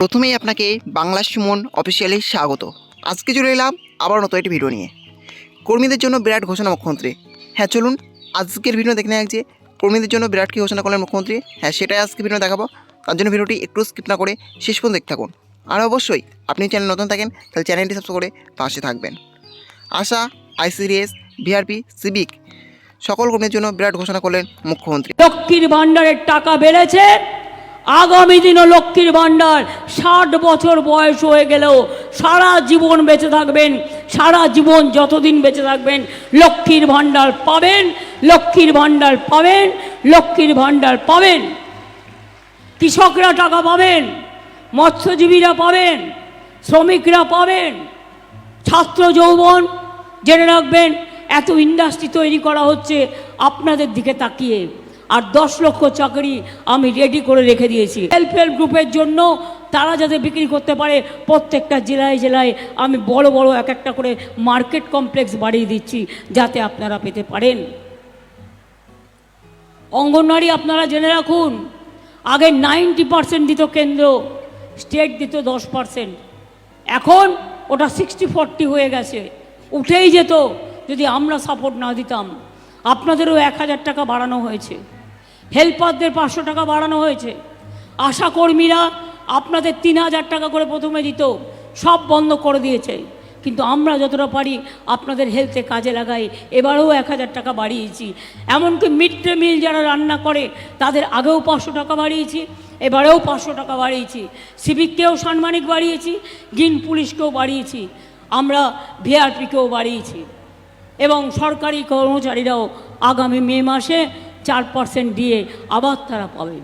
প্রথমেই আপনাকে বাংলা সুমন অফিসিয়ালি স্বাগত। আজকে চলে এলাম আবার নতুন একটি ভিডিও নিয়ে। কর্মীদের জন্য বিরাট ঘোষণা মুখ্যমন্ত্রী। হ্যাঁ, চলুন আজকের ভিডিও দেখে নেওয়া যে কর্মীদের জন্য বিরাট কী ঘোষণা করলেন মুখ্যমন্ত্রী। হ্যাঁ, সেটাই আজকে ভিডিও দেখাবো। তার জন্য ভিডিওটি একটু স্কিপ না করে শেষ পর্যন্ত দেখতে থাকুন। আর অবশ্যই আপনি চ্যানেল নতুন থাকেন তাহলে চ্যানেলটি সাবস্ক্রাইব করে পাশে থাকবেন। আশা, আইসিডিএস, ভিআরপি, সিভিক সকল কর্মীদের জন্য বিরাট ঘোষণা করলেন মুখ্যমন্ত্রী। লক্ষ্মীর ভাণ্ডারের টাকা বেড়েছে। আগামী দিনও লক্ষ্মীর ভাণ্ডার 60 বছর বয়স হয়ে গেলেও সারা জীবন বেঁচে থাকবেন। সারা জীবন যতদিন বেঁচে থাকবেন লক্ষ্মীর ভাণ্ডার পাবেন, লক্ষ্মীর ভাণ্ডার পাবেন, লক্ষ্মীর ভাণ্ডার পাবেন। কৃষকরা টাকা পাবেন, মৎস্যজীবীরা পাবেন, শ্রমিকরা পাবেন, ছাত্র যৌবন। জেনে রাখবেন এত ইন্ডাস্ট্রি তৈরি করা হচ্ছে আপনাদের দিকে তাকিয়ে। আর 10 লক্ষ চাকরি আমি রেডি করে রেখে দিয়েছি সেলফ হেল্প গ্রুপের জন্য। তারা যাতে বিক্রি করতে পারে প্রত্যেকটা জেলায় জেলায় আমি বড় বড় এক একটা করে মার্কেট কমপ্লেক্স বাড়িয়ে দিচ্ছি যাতে আপনারা পেতে পারেন। অঙ্গনওয়াড়ি আপনারা জেনে রাখুন, আগে 90% দিত কেন্দ্র, স্টেট দিত 10%। এখন ওটা 60-40 হয়ে গেছে, উঠেই যেত যদি আমরা সাপোর্ট না দিতাম। আপনাদেরও 1000 টাকা বাড়ানো হয়েছে, হেল্পারদের 500 টাকা বাড়ানো হয়েছে, আশাকর্মীরা আপনাদের 3000 টাকা করে প্রথমে দিত, সব বন্ধ করে দিয়েছে। কিন্তু আমরা যতটা পারি আপনাদের হেলথে কাজে লাগাই। এবারেও 1000 টাকা বাড়িয়েছি। এমনকি মিড ডে মিল যারা রান্না করে তাদের আগেও 500 টাকা বাড়িয়েছি, এবারেও 500 টাকা বাড়িয়েছি। সিভিককেও সাম্মানিক বাড়িয়েছি, গ্রিন পুলিশকেও বাড়িয়েছি, আমরা ভিআরপিকেও বাড়িয়েছি। এবং সরকারি কর্মচারীরাও আগামী মে মাসে 4% দিয়ে আবার তারা পাবে।